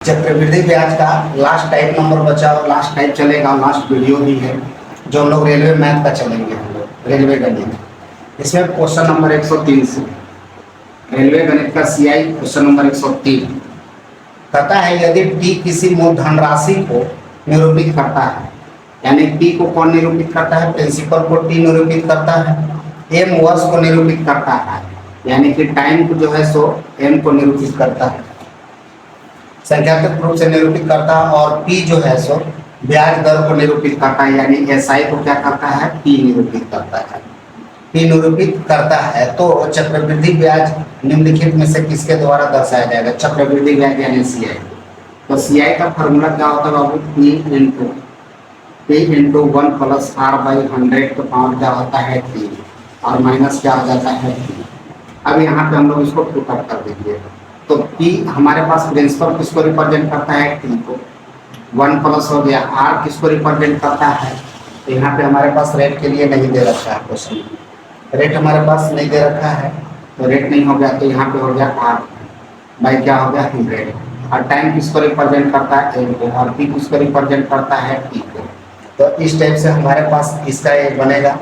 चक्रवृद्धि ब्याज का लास्ट टाइप नंबर बचा और लास्ट टाइप चलेगा, लास्ट वीडियो भी है जो हम लोग रेलवे मैथ का चलेंगे, हम लोग रेलवे गणित। इसमें क्वेश्चन नंबर 103 से रेलवे गणित का सीआई क्वेश्चन नंबर 103 कहता है यदि टी किसी मूलधन राशि को निरूपित करता है, यानी टी को कौन निरूपित करता है, प्रिंसिपल को टी निरूपित करता है, एम वर्ष को निरूपित करता है, यानी कि टाइम को जो है सो एम को निरूपित करता है, संख्यात्मक रूप से निरूपित करता है, और पी जो है सो ब्याज दर को निरूपित करता है, यानी एसआई को क्या करता है, पी निरूपित करता है, पी निरूपित करता है। तो चक्रवृद्धि ब्याज निम्नलिखित में से किसके द्वारा दर्शाया जाएगा, चक्रवृद्धि ब्याज यानी सीआई। तो सीआई का फॉर्मूला क्या होता है बाबू, P into 1 plus are by 100 का पावर क्या होता है टी, और माइनस क्या हो जाता है टी। अब यहाँ पे हम लोग इसको पुटअप कर देंगे। तो P हमारे पास प्रिंसिपल किसको रिप्रेजेंट करता है, T को, 1 प्लस हो गया, R किसको रिप्रेजेंट करता है, तो यहाँ पे हमारे पास रेट के लिए नहीं दे रखा है, क्वेश्चन रेट हमारे पास नहीं दे रखा है, तो रेट नहीं हो गया, तो यहाँ पे हो गया R बाई क्या हो गया 100, और टाइम किसको रिप्रेजेंट करता है M को, और P किसको रिप्रेजेंट करता है T को। तो इस टाइप से हमारे पास इसका एक बनेगा।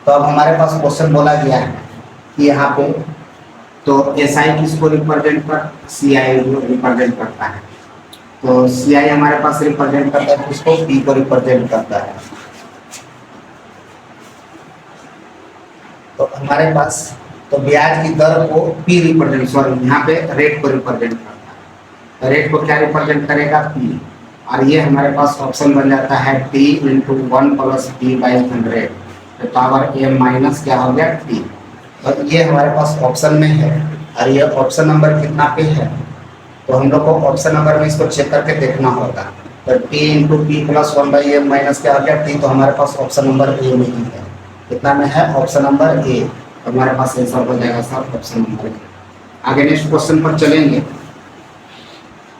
तो अब हमारे पास क्वेश्चन बोला गया है कि यहाँ पे तो एस आई किसको रिप्रेजेंट कर, सी आई रिप्रेजेंट करता है, तो सी आई हमारे पास रिप्रेजेंट करता है किसको, पी को रिप्रेजेंट करता है। तो हमारे पास तो ब्याज की दर को पी रिप्रेजेंट, सॉरी यहाँ पे रेट को रिप्रेजेंट करता है, तो रेट को क्या रिप्रेजेंट करेगा, पी, और ये हमारे पास ऑप्शन बन जाता है t into 1 plus t by 100 power m minus क्या हो गया टी। और ये हमारे पास ऑप्शन में है, और ये ऑप्शन नंबर कितना पे है, तो हम लोग को ऑप्शन नंबर में इसको चेक करके देखना होगा। तो t into p plus 1 by m minus क्या हो गया टी, तो हमारे पास ऑप्शन नंबर ए में ही है, कितना में है, ऑप्शन नंबर ए, तो हमारे पास आंसर हो जाएगा सर ऑप्शन नंबर ए। आगे नेक्स्ट क्वेश्चन पर चलेंगे।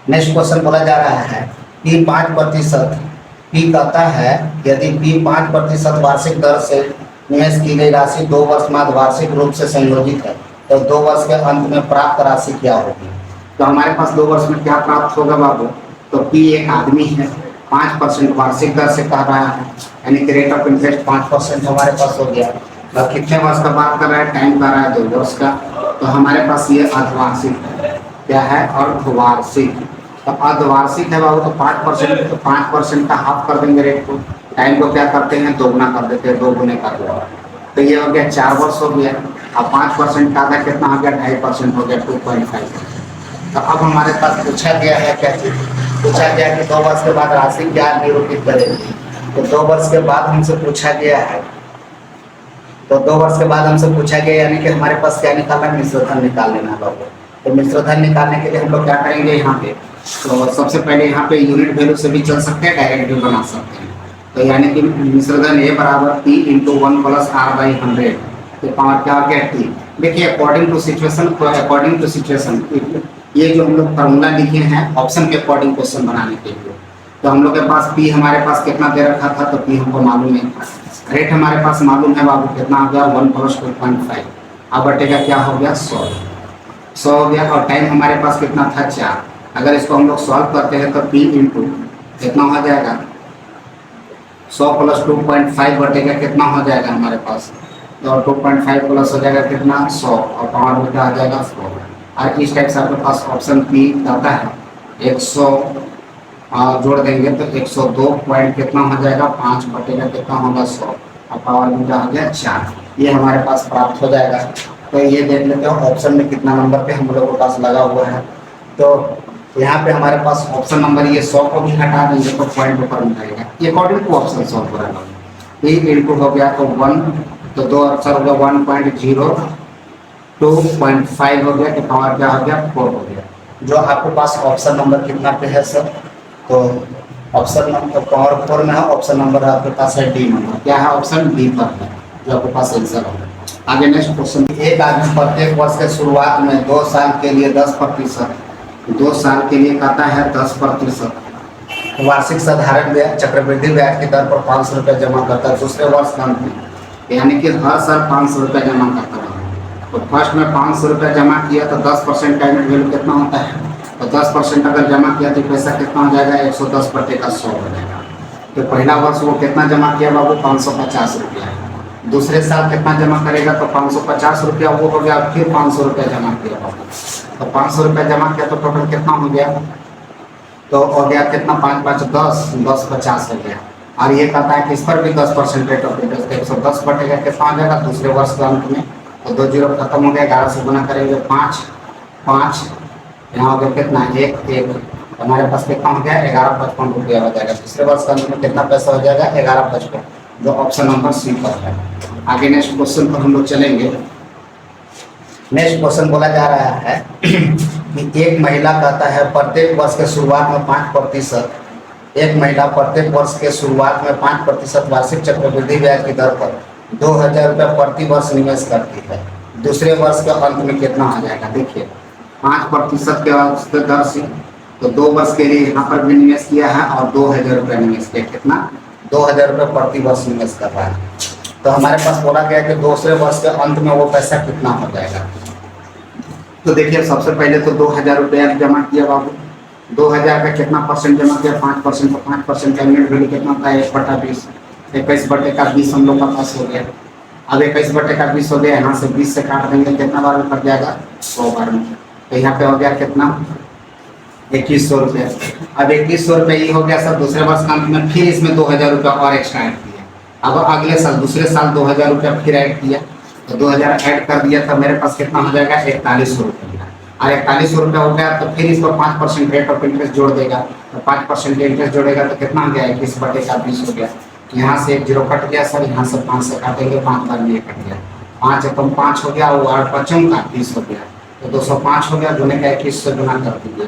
नेक्स्ट क्वेश्चन बोला जा रहा है पी 5%, पी कहता है यदि पी 5% वार्षिक दर से निवेश की गई राशि 2 वर्ष बाद वार्षिक रूप से संयोजित है, तो 2 वर्ष के अंत में प्राप्त राशि क्या होगी। तो हमारे पास 2 वर्ष में क्या प्राप्त होगा बाबू, तो पी एक आदमी है, 5% वार्षिक दर से कह रहा है, यानी कि रेट ऑफ इंटरेस्ट 5% हमारे पास हो गया। तो कितने वर्ष का बात कर रहा है, टाइम कर रहा है 2 वर्ष का, तो हमारे पास ये अर्धवार्षिक है, क्या है, अर्धवार्षिक। तो अर्धवार्षिक है बाबू, तो 5%, तो 5% का हाफ कर देंगे रेट को, टाइम को क्या करते हैं, दोगुना कर देते हैं, 2 गुने कर देते, तो ये हो गया 4 वर्ष हो गया। अब 5% का आधा कितना हो गया, 2.5% हो गया, 2.5। तो अब हमारे पास पूछा गया है क्या चीज, पूछा गया कि 2 वर्ष के बाद राशि क्या निरूपित करेगी। तो 2 वर्ष के बाद हमसे पूछा गया है, तो 2 वर्ष के बाद हमसे पूछा गया, यानी कि हमारे पास क्या निकालना है, मिश्रधन निकाल लेना बाबू। तो मिश्रधन निकालने के लिए हम लोग क्या करेंगे, यहाँ पे तो सबसे पहले यहाँ पे यूनिट वैल्यू से भी चल सकते हैं, डायरेक्ट भी बना सकते हैं। तो यानी कि मिश्रधन ए बराबर t into 1 plus are by 100 तो पावर क्या हो गया टी। देखिए अकॉर्डिंग टू सिचुएशन ये जो हम लोग फार्मूला लिखे हैं ऑप्शन के अकॉर्डिंग क्वेश्चन बनाने के लिए, तो हम लोग के पास पी हमारे पास कितना दे रखा था, तो पी हमको मालूम नहीं था, रेट हमारे पास मालूम है बाबू, कितना हो गया 1 प्लस 2.5, अब बटेगा क्या हो गया 100 हो गया, और टाइम हमारे पास कितना था 4। अगर इसको हम लोग सॉल्व करते हैं तो पी इंटू कितना हो जाएगा 100 प्लस 2.5 बटेगा कितना हो जाएगा हमारे पास, तो 2.5 प्लस हो जाएगा कितना 100, और पावर में क्या आ जाएगा 100। और इस टाइप से आपके पास ऑप्शन पी आता है 100 जोड़ देंगे तो 102 पॉइंट कितना हो जाएगा 5 बटेगा कितना होगा 100, और पावर में क्या हो गया 4, ये हमारे पास प्राप्त हो जाएगा। तो ये देख लेते हो ऑप्शन में कितना नंबर पे हम लोगों के पास लगा हुआ है। तो यहाँ पे हमारे पास ऑप्शन नंबर ये 100 को भी हटा देंगे तो पॉइंट ऊपर में आएगा, ये अकॉर्डिंग टू ऑप्शन सॉल्व करेगा। पी इंटू हो गया तो 1, तो 2 अक्षर हो गया 1.0, 2.5 हो गया, तो पावर क्या हो गया 4 हो गया। जो आपके पास ऑप्शन नंबर कितना पे है सर, तो ऑप्शन नंबर पावर 4 में है, ऑप्शन नंबर आपके पास है डी नंबर, क्या है ऑप्शन डी पर है जो आपके पास आंसर होगा। आगे नेक्स्ट क्वेश्चन, एक आदमी प्रत्येक वर्ष के शुरुआत में 2 साल के लिए 10%, 2 साल के लिए कहता है 10% वार्षिक साधारण ब्याज चक्रवृद्धि ब्याज की दर पर 500 रुपये जमा करता है दूसरे वर्ष का अंत में, यानी कि हर साल 500 रुपये जमा करता है। तो फर्स्ट में 500 रुपये जमा किया तो 10% का यूनिट वैल्यू कितना होता है तो 10% अगर जमा किया तो पैसा कितना हो जाएगा, 110 बटे का 100 हो जाएगा। तो पहला वर्ष वो कितना जमा किया बाबू, 550 रुपया। दूसरे साल कितना जमा करेगा, तो 550 रुपया वो हो गया, फिर 500 रुपया जमा किया बाबू। तो 500 रुपया जमा किया तो टोटल कितना हो गया, तो हो गया कितना, 5 5 10, 10 50 हो गया। और ये कहता है कि इस पर भी 10% रेट ऑफ इंटरेस्ट, 110 बटेगा कितना हो जाएगा दूसरे वर्ष के अंत में, तो 2 जीरो खत्म हो गया, 11 से गुना करेंगे 5 5, यहाँ हो गया कितना 1 1, हमारे पास कितना हो गया 1155 रुपया हो जाएगा। तीसरे वर्ष के अंत में कितना पैसा हो जाएगा 1155, जो ऑप्शन नंबर सी पर है। आगे नेक्स्ट क्वेश्चन पर हम लोग चलेंगे। नेक्स्ट क्वेश्चन बोला जा रहा है कि एक महिला कहता है प्रत्येक वर्ष के शुरुआत में 5%, एक महिला प्रत्येक वर्ष के शुरुआत में 5% वार्षिक चक्रवृद्धि ब्याज की दर पर 2000 रुपये प्रति वर्ष निवेश करती है। दूसरे वर्ष के अंत में कितना आ जाएगा, देखिए 5% के दर से, तो 2 वर्ष के लिए यहाँ पर भी निवेश किया है और 2000 रुपये निवेश किया, कितना 2000 रुपये प्रति वर्ष निवेश कर रहा है। तो हमारे पास बोला गया कि दूसरे वर्ष के अंत में वो पैसा कितना हो जाएगा। तो देखिए सबसे पहले तो 2000 रुपया जमा किया बाबू, 2000 का कितना परसेंट जमा किया, 5%, तो 5% का यूनिट वैल्यू कितना होता है 1/20, 21 बटे का 20 हम लोग का पास हो गया। अब 21 बटे का 20 हो गया, यहाँ से 20 से काट देंगे, कितना बार में कट जाएगा 100 बार में, तो यहाँ पे हो गया कितना 2100 रुपया। अब 2100 रुपये ये हो गया सर दूसरे वर्ष का अंत में, फिर इसमें 2000 रुपया और एक्स्ट्रा ऐड किया। अब अगले साल दूसरे साल 2000 रुपया फिर ऐड किया, तो 2000 ऐड कर दिया, तो मेरे पास कितना हो जाएगा 4100 रुपया। और 4100 रुपया हो गया, तो फिर इस पर 5% रेट ऑफ इंटरेस्ट जोड़ देगा, तो 5% इंटरेस्ट जोड़ेगा तो कितना हो गया 21 बटे का 20 हो गया। यहाँ से 1 जीरो कट गया सर, यहाँ से 5 से काटेंगे, 5 बार में ये कट गया, 5 एकम 5 हो गया, वो 8 5 का 30 हो गया, तो 205 हो गया, गुने का 21 से गुना कर दीजिए,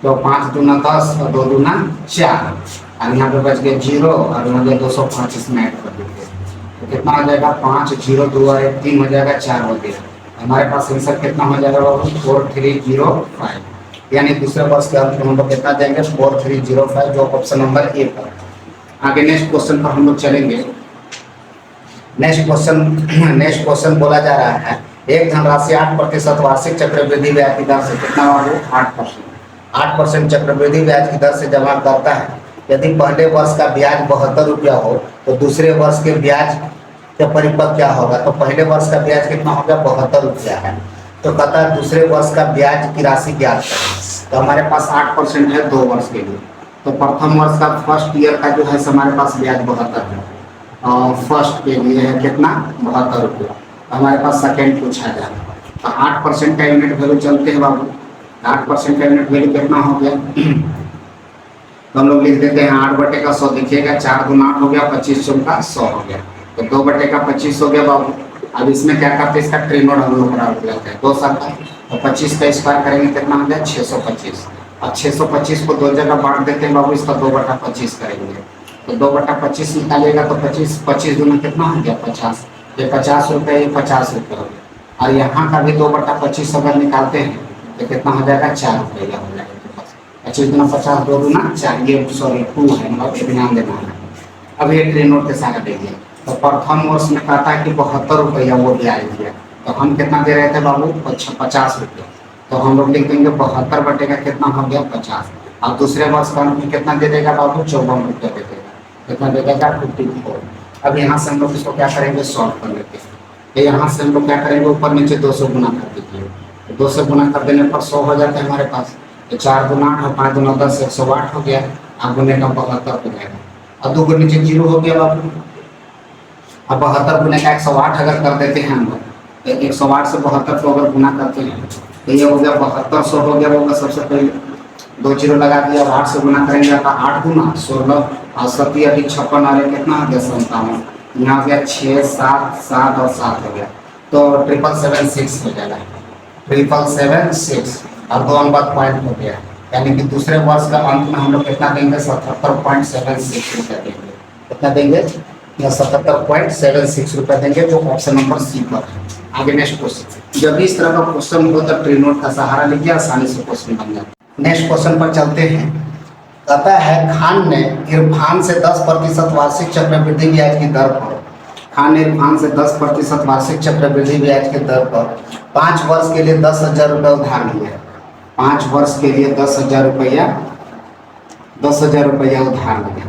तो 5 दूना 10 और 2 दूना 4, और यहाँ पे बच गया 0 और यहाँ पे 205 इसमें ऐड कर दीजिए, तो कितना हो जाएगा 5 0 2 और 1 3 हो जाएगा, 4 हो गया। हमारे पास आंसर कितना हो जाएगा बाबू 4305, यानी दूसरे वर्ष के अंत में हम लोग कितना देंगे 4305, जो ऑप्शन नंबर ए पर। आगे नेक्स्ट क्वेश्चन पर हम लोग चलेंगे। नेक्स्ट क्वेश्चन बोला जा रहा है एक धनराशि 8% वार्षिक चक्रवृद्धि ब्याज की दर से कितना बाबू 8% चक्रवृद्धि ब्याज की दर से जमा करता है। यदि पहले वर्ष का ब्याज 72 रुपया हो तो दूसरे वर्ष के ब्याज का परिपक्व क्या होगा, तो पहले वर्ष का ब्याज कितना होगा 72 रुपया है, तो कहता है दूसरे वर्ष का ब्याज की राशि ज्ञात करें। तो हमारे पास 8% है 2 वर्ष के लिए, तो प्रथम वर्ष का फर्स्ट ईयर का जो है हमारे पास ब्याज 72 है, और फर्स्ट के लिए है कितना 72 रुपया। हमारे पास सेकेंड पूछा जाए तो 8% का यूनिट वैल्यू चलते हैं बाबू, 8% का यूनिट वैल्यू कितना हो गया तो हम लोग लिख देते हैं 8 बटे का 100, देखिएगा 4 दूना 8 हो गया, 25 चौका 100 हो गया, तो 2 बटे का 25 हो गया बाबू। अब इसमें क्या करते हैं इसका ट्रिनोड हम लोग बराबर लेते हैं 2 संख्या, तो 25 का स्क्वायर करेंगे कितना हो गया 625। अब 625 को 2 जगह बांट देते हैं बाबू, इसका 2/25 करेंगे, तो 2/25 निकालिएगा तो 25 दूना कितना हो गया 50, ये 50 रुपये, ये 50 रुपये हो गया। और यहाँ का भी 2/25 अगर निकालते हैं तो कितना हो जाएगा 4 रुपया हो जाएगा। 25 दूना 50, 2 दूना 4, ये 2 है, मतलब ये ध्यान देना है। अब ये ट्रेन नोट के साथ देखिए, तो प्रथम वर्ष में कहता है कि 72 रुपया वो ब्याज दिया, तो हम कितना दे रहे थे बाबू 50 रुपये, तो हम लोग लिख देंगे 72 बटे का कितना हो गया 50। अब दूसरे वर्ष का में कितना दे देगा बाबू 54 रुपये दे देगा, कितना दे देगा 54। अब यहाँ से हम लोग इसको क्या करेंगे सॉल्व कर लेते हैं, तो यहाँ से हम लोग क्या करेंगे ऊपर नीचे 200 गुना कर दीजिए, तो 200 गुना कर देने पर 100 हो जाता है हमारे पास, तो 4 दूना 8 और 5 दूना 10, 108 हो गया। अब गुने का 72 हो जाएगा, अब 2 को नीचे 0 हो गया बाबू। अब 72 गुने का 108 अगर कर देते हैं हम लोग, तो 108 से 72 को अगर गुना करते हैं तो ये हो गया 7200 हो गया होगा। सबसे पहले 2 0 लगा दिया, अब 8 से गुना करेंगे तो 8 गुना 16 और 7 अधिक 56 और कितना हो गया 57, यहाँ हो गया 6 7 7 और 7 हो गया, तो 776 हो जाएगा 776। और 2 अंक बाद पॉइंट हो गया, यानी कि दूसरे वर्ष का अंत में हम लोग कितना देंगे 77.76 रुपया देंगे, कितना देंगे 77.76 रुपया देंगे, जो ऑप्शन नंबर सी पर है। आगे नेक्स्ट क्वेश्चन, जब भी इस तरह का क्वेश्चन हो तो ट्री नोट का सहारा लीजिए, आसानी से क्वेश्चन बन जाता है। नेक्स्ट क्वेश्चन पर चलते हैं। कहता है खान ने इरफान से 10% वार्षिक चक्रवृद्धि ब्याज की दर पर, खान ने इरफान से 10% वार्षिक चक्रवृद्धि ब्याज की दर पर 5 वर्ष के लिए 10,000 रुपये उधार लिए। 5 वर्ष के लिए 10,000 रुपया, 10,000 रुपया उधार दिया,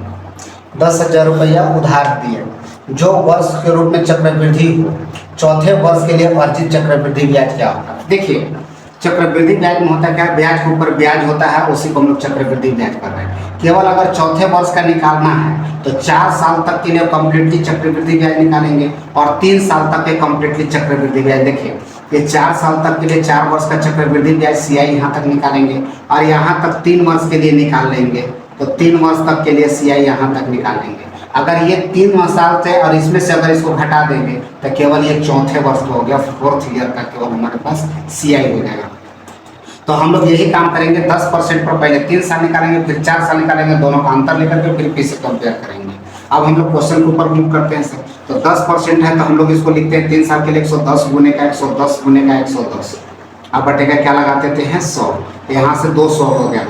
10,000 रुपया उधार दिए, जो वर्ष के रूप में चक्रवृद्धि हो। चौथे वर्ष के लिए अर्जित चक्रवृद्धि ब्याज क्या होगा? देखिए चक्रवृद्धि ब्याज में होता क्या, ब्याज के ऊपर ब्याज होता है, उसी को हम लोग चक्रवृद्धि ब्याज कर रहे हैं। केवल अगर चौथे वर्ष का निकालना है तो 4 साल तक के लिए कम्प्लीटली चक्रवृद्धि ब्याज निकालेंगे और 3 साल तक के कम्प्लीटली चक्रवृद्धि ब्याज। देखिए ये 4 साल तक के लिए 4 वर्ष का चक्रवृद्धि ब्याज CI यहाँ तक निकालेंगे और यहाँ तक 3 वर्ष के लिए निकाल लेंगे, तो 3 वर्ष तक के लिए CI यहाँ तक निकालेंगे। अगर ये 3 साल थे और इसमें से अगर इसको घटा देंगे तो केवल ये चौथे वर्ष हो गया, 4th ईयर का केवल हमारे पास CI हो जाएगा। तो हम लोग यही काम करेंगे, 10% पर पहले 3 साल निकालेंगे, फिर 4 साल निकालेंगे, दोनों का अंतर लेकर के फिर से कंपेयर करेंगे। अब हम लोग क्वेश्चन के ऊपर मूव करते हैं सर। तो 10% है तो हम लोग इसको लिखते हैं 3 साल के लिए 110 गुने का 110 गुने का 110। अब बटेगा क्या लगाते थे हैं 100, यहाँ से 200 हो गया,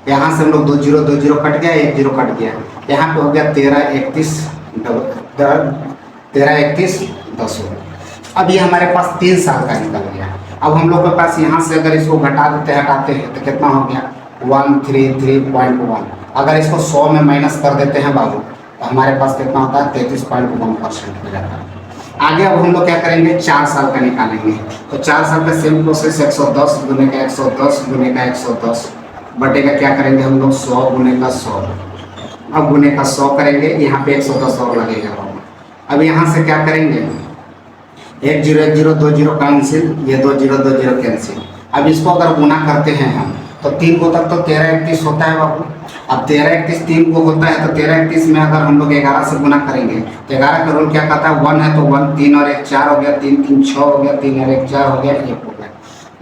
यहाँ से हम लोग 2 0 कट गया, 1 0 कट गया, यहाँ पे हो गया 13 31 10 हो गया। अब ये हमारे पास 3 साल का निकल गया। अब हम लोग के पास यहाँ से अगर इसको हटाते हैं तो कितना हो गया 133.1। अगर इसको 100 में माइनस कर देते हैं बाबू तो हमारे पास कितना होता है 33.1% हो जाता है। आगे अब हम लोग क्या करेंगे 4 साल का निकालेंगे। तो 4 साल का सेम प्रोसेस 110 गुने का 110 गुने का 110 बटेगा क्या करेंगे हम लोग 100 गुने का 100। अब गुने का 100 करेंगे, यहाँ पे 110 और लगेगा। अब यहाँ से क्या करेंगे 1 0 1 0 2 0 कैंसिल, ये 2 0 2 0 कैंसिल। अब इसको अगर गुना करते हैं हम तो 3 को तक तो 13 31 होता है बाबू। अब 13 31 3 को होता है तो 13 31 में अगर हम लोग 11 से गुना करेंगे तो 11 का रूल क्या कहता है 1 है तो 1, 3 और 1 4 हो गया, 3 3 6 हो गया, 3 और 1 4 हो गया, 1 हो गया।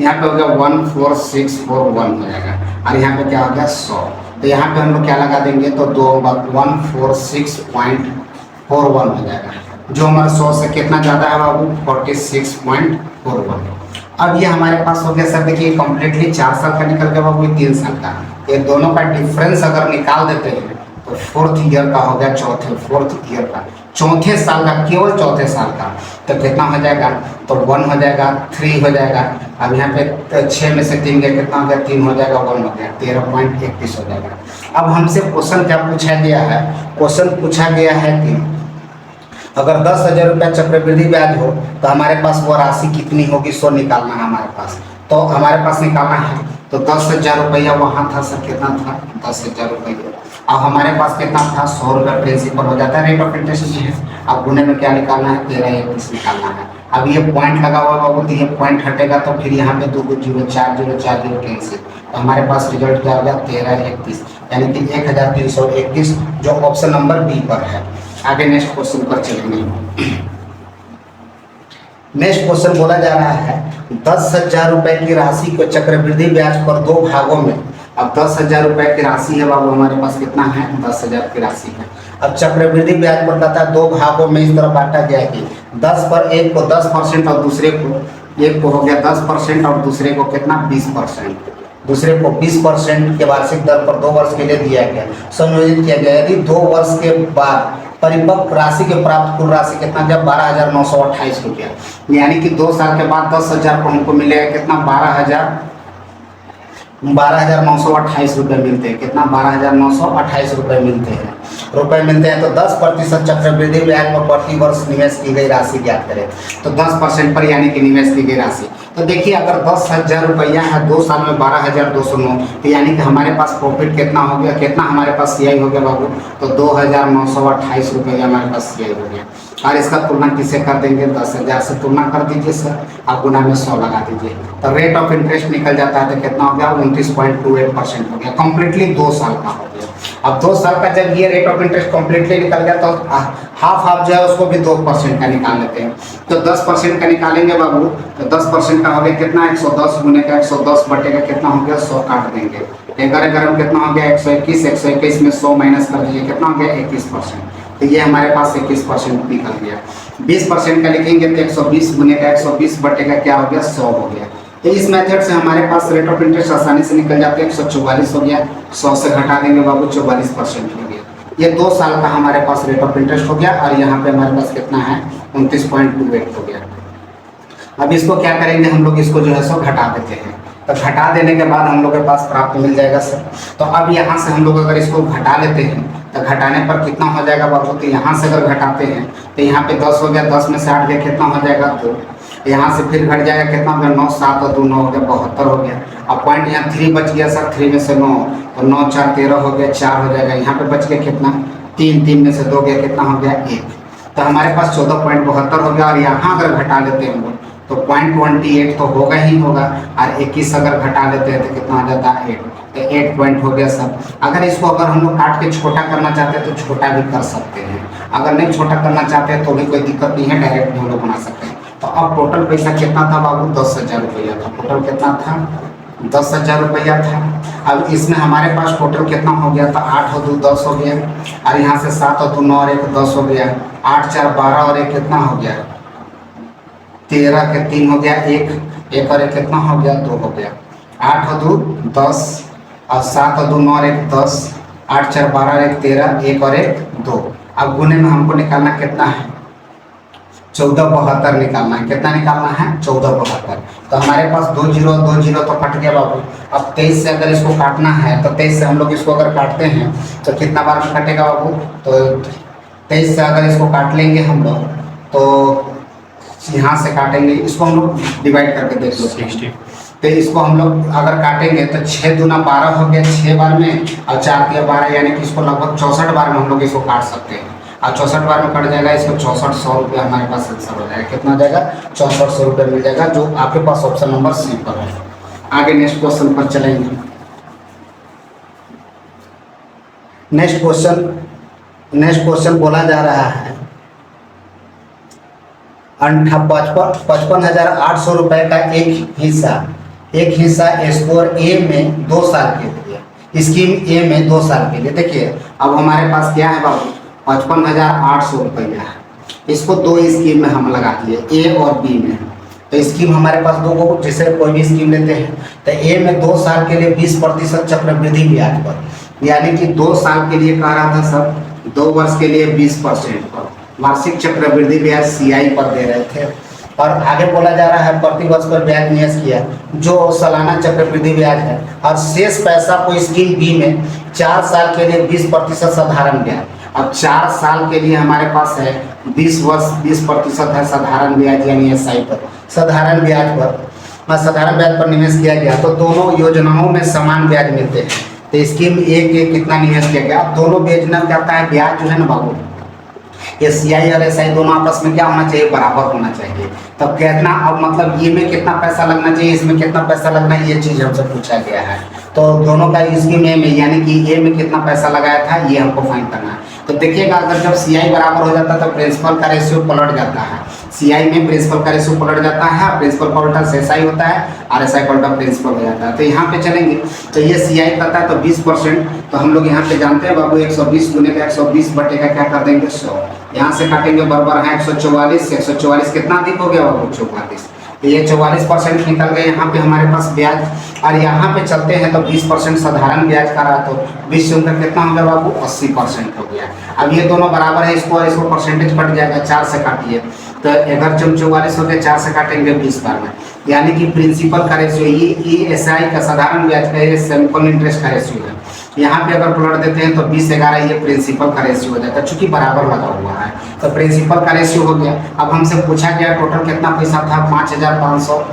यहाँ पे हो गया 14641 हो जाएगा और यहाँ पे क्या हो गया 100। तो यहाँ पे हम लोग क्या लगा देंगे तो 146.41 हो जाएगा, जो हमारा 100 से कितना ज़्यादा है बाबू 46.41। अब ये हमारे पास हो गया सर। देखिए कम्प्लीटली 4 साल का निकल गया बाबू, 3 साल का। ये दोनों का डिफरेंस अगर निकाल देते हैं तो 4th ईयर का हो गया, 4th ईयर का, चौथे साल का, केवल चौथे साल का। तो कितना हो जाएगा तो 1 हो जाएगा, 3 हो जाएगा। अब यहाँ पे 6 में से 3 गया, कितना हो गया 3 हो जाएगा, 1 हो गया, 13.31 हो जाएगा। अब हमसे क्वेश्चन क्या पूछा गया है, क्वेश्चन पूछा गया है कि अगर 10,000 रुपया चक्रवृद्धि ब्याज हो तो हमारे पास वो राशि कितनी होगी, सो निकालना है हमारे पास। तो हमारे पास निकालना है तो 10,000 रुपया वहाँ था सर, कितना था 10,000 रुपया। अब हमारे पास कितना था 100 रुपये प्रिंसिपल हो जाता है, रेट ऑफ इंटरेस्ट में है। अब गुने में क्या निकालना है 13 31 निकालना है। अब ये पॉइंट लगा हुआ बाबू, तो ये पॉइंट हटेगा तो फिर यहाँ पे 2 0 4 0 4 0 कैंसिल। तो हमारे पास रिजल्ट क्या हो गया 13 31, यानी कि 1321, जो ऑप्शन नंबर बी पर है। आगे नेक्स्ट क्वेश्चन पर चलेंगे। नेक्स्ट क्वेश्चन बोला जा रहा है 10,000 रुपए की राशि को चक्रवृद्धि ब्याज पर 2 भागों में। अब 10,000 रुपए की राशि है बाबू, हमारे पास कितना है 10,000 की राशि है। अब चक्रवृद्धि ब्याज पर कहता है 2 भागों में इस तरह बांटा गया कि 10 पर एक को 10% और दूसरे को, एक को हो गया 10% और दूसरे को कितना 20%। दूसरे को 20% के वार्षिक दर पर 2 वर्ष के लिए दिया गया, संयोजित किया गया। यदि 2 वर्ष के बाद परिपक्व राशि के प्राप्त कुल राशि कितना जब 12,928 रुपया, यानी कि 2 साल के बाद 10,000 को हमको मिलेगा कितना 12,928 रुपये मिलते हैं। कितना 12,928 रुपये मिलते हैं तो 10% चक्रवृद्धि ब्याज पर प्रति वर्ष निवेश की गई राशि ज्ञात करें। तो 10% पर यानी कि निवेश की गई राशि। तो देखिए अगर 10,000 रुपया है 2 साल में 12,209, तो यानी कि हमारे पास प्रॉफिट कितना हो गया, कितना हमारे पास CI हो गया बाबू, तो 2,928 रुपये हमारे पास CI हो गया। और इसका तुलना किससे कर देंगे 10,000 से तुलना कर दीजिए सर, आप गुना में 100 लगा दीजिए तो रेट ऑफ इंटरेस्ट निकल जाता है। तो कितना हो गया 29.28% हो गया, कम्प्लीटली 2 साल का हो गया। अब 2 साल का जब ये रेट ऑफ इंटरेस्ट कम्प्लीटली निकल गया तो हाफ जो है उसको भी 2% का निकाल लेते हैं। तो 10% का निकालेंगे बाबू, तो 10% का हो गया कितना 110 गुने का 110 बटेगा कितना हो गया 100 काट देंगे। 11 में कितना हो गया 121 में 100 माइनस कर दीजिए, कितना हो गया 21%। तो ये हमारे पास 21% निकल गया। 20% का लिखेंगे तो 120 गुने का 120 बटेगा क्या हो गया 100 हो गया। तो इस मेथड से हमारे पास रेट ऑफ इंटरेस्ट आसानी से निकल जाते हैं। 144 हो गया, 100 से घटा देंगे बाबू 44% हो गया। ये 2 साल का हमारे पास रेट ऑफ इंटरेस्ट हो गया और यहाँ पे हमारे पास कितना है 29.28 हो गया। अब इसको क्या करेंगे हम लोग, इसको जो है सो घटा देते हैं। तो घटा देने के बाद हम लोग के पास प्राप्त मिल जाएगा सर। तो अब यहाँ से हम लोग अगर इसको घटा लेते हैं तो घटाने पर कितना हो जाएगा बाबू, तो यहाँ से अगर घटाते हैं तो यहाँ पे 10 हो गया, 10 में से 8 गया कितना हो जाएगा 2, यहाँ से फिर घट जाएगा कितना हो गया 9, 7 और 2 9 हो गया 72 हो गया। अब पॉइंट यहाँ 3 बच गया सर, 3 में से 9 तो 9 4 13 हो गया, 4 हो जाएगा। यहाँ पे बच गया कितना 3, 3 में से 2 गया कितना हो गया 1, तो हमारे पास 14.72 हो गया। और यहाँ अगर घटा लेते हैं हम लोग तो 0.28 तो होगा ही होगा, और 21 अगर घटा लेते हैं तो कितना आ जाता है 8, तो 8 पॉइंट हो गया सब। अगर इसको अगर हम लोग काट के छोटा करना चाहते हैं तो छोटा भी कर सकते हैं, अगर नहीं छोटा करना चाहते हैं तो भी कोई दिक्कत नहीं है, डायरेक्ट भी हम लोग बना सकते हैं। तो अब टोटल पैसा कितना था बाबू, 10,000 रुपया था। टोटल कितना था 10,000 रुपया था। अब इसमें हमारे पास टोटल कितना हो गया था 8 और 2 10 हो गया, और यहाँ से 7 और 2 9 और 1 10 हो गया, 8 4 12 और 1 कितना हो गया 13 के 3 हो गया 1 और 1 कितना हो गया 2 हो गया, 8 और 2 10 और 7 और 2 9 और 1 10, 8 4 12 और 1 13, 1 और 1 2। अब गुने में हमको निकालना कितना है 1472 निकालना है। कितना निकालना है 1472। तो हमारे पास 2 0 2 0 तो कट गया बाबू। अब 23 से अगर इसको काटना है तो 23 से हम लोग इसको अगर काटते हैं तो कितना बार में कटेगा बाबू, तो 23 से अगर इसको काट लेंगे हम लोग तो यहाँ से काटेंगे, इसको हम लोग डिवाइड करके देख लो 60। तो इसको हम लोग अगर काटेंगे तो 6 दूना 12 हो गया 6 बार में, और 4 तिया 12 यानी कि इसको लगभग 64 बार में हम लोग इसको काट सकते हैं। और 64 बार में कट जाएगा, इसको 6400 रुपये हमारे पास आंसर हो जाएगा। कितना हो जाएगा 6400 रुपये मिल जाएगा, जो आपके पास ऑप्शन नंबर सी पर है। आगे नेक्स्ट क्वेश्चन पर चलेंगे। नेक्स्ट क्वेश्चन बोला जा रहा है 55,800 रुपये का एक हिस्सा स्कोर ए में 2 साल के लिए, स्कीम ए में 2 साल के लिए। देखिए अब हमारे पास क्या है बाबू 55,800 रुपया है, इसको 2 स्कीम में हम लगा दिए ए और बी में। तो स्कीम हमारे पास 2 को, जैसे कोई भी स्कीम लेते हैं तो ए में 2 साल के लिए 20% चक्रवृद्धि ब्याज पर, यानी कि 2 साल के लिए कह रहा था सर, 2 वर्ष के लिए 20% पर वार्षिक चक्रवृद्धि ब्याज सीआई पर दे रहे थे। और आगे बोला जा रहा है प्रति वर्ष पर ब्याज नियत किया जो सालाना चक्रवृद्धि ब्याज है, और शेष पैसा को स्कीम बी में 4 साल के लिए 20% साधारण ब्याज। अब 4 साल के लिए हमारे पास है 20% है साधारण ब्याज, यानी एसआई पर साधारण ब्याज पर निवेश किया गया, तो दोनों योजनाओं में समान ब्याज मिलते हैं। तो स्कीम ए के कितना निवेश किया गया, दोनों योजना क्या होता है ब्याज जो है ना बाबू, ये सीआई और एसआई दोनों आपस में क्या होना चाहिए, बराबर होना चाहिए। तब कितना, अब मतलब ये में कितना पैसा लगना चाहिए, इसमें कितना पैसा लगना है, ये चीज़ हमसे पूछा गया है। तो दोनों का स्कीम ए में, यानी कि ए में कितना पैसा लगाया था ये हमको फाइंड करना है। तो देखिएगा अगर जब सीआई बराबर हो जाता है तो प्रिंसिपल का रेशियो पलट जाता है, सीआई में प्रिंसिपल का रेशियो पलट जाता है, प्रिंसिपल का उल्टा एसआई होता है और एसआई का उल्टा प्रिंसिपल हो जाता है। तो यहाँ पे चलेंगे तो ये सीआई करता है तो 20%, तो हम लोग यहाँ पे जानते हैं बाबू 120 गुने का 120 बटेगा क्या कर देंगे 100, यहाँ से काटेंगे बराबर है 144, 144 कितना अधिक हो गया बाबू 44, तो ये 44% निकल गए यहाँ पे हमारे पास ब्याज। और यहाँ पे चलते हैं तो 20% साधारण ब्याज का रहा, तो 20 से उनका कितना हो गया बाबू 80% हो गया। अब ये दोनों बराबर है, इसको परसेंटेज कट जाएगा, 4 से काटिए तो 1144 हो गया, 4 से काटेंगे 20 बार में, यानी कि प्रिंसिपल का रेशियो ये एसआई का साधारण ब्याज का ये सिंपल इंटरेस्ट का रेशियो है। यहाँ पे अगर पलट देते हैं तो 20-11 ये प्रिंसिपल का रेशियो हो जाता है, चूंकि बराबर लगा हुआ है तो प्रिंसिपल का रेशियो हो गया। अब हमसे पूछा गया टोटल कितना पैसा था 5,500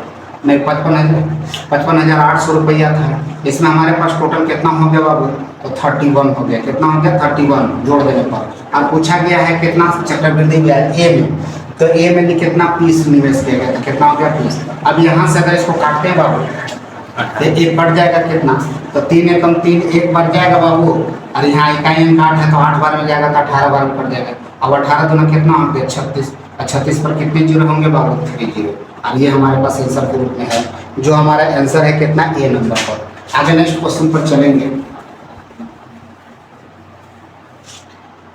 नहीं 55,800 रुपया था, इसमें हमारे पास टोटल कितना हो गया बाबू, तो 31 हो गया। कितना हो गया 31 जोड़ देने पर। अब पूछा गया है कितना चक्रवृद्धि ब्याज ए में, तो ए में कितना पीस निवेश किया गया, तो कितना हो गया 20। अब यहाँ से अगर इसको काटते हैं बाबू तो एक बढ़ जाएगा कितना, तो 3 एकम 3 एक बढ़ जाएगा बाबू, और यहाँ इकाई अंक 8 है तो 8 बार में जाएगा तो 18 बार में पड़ जाएगा। अब 18 दूना कितना हो गया 36, 36 पर कितने जीरो होंगे बाबू 3 जीरो, और ये हमारे पास आंसर के रूप में है, जो हमारा आंसर है कितना ए नंबर पर। आगे नेक्स्ट क्वेश्चन पर चलेंगे।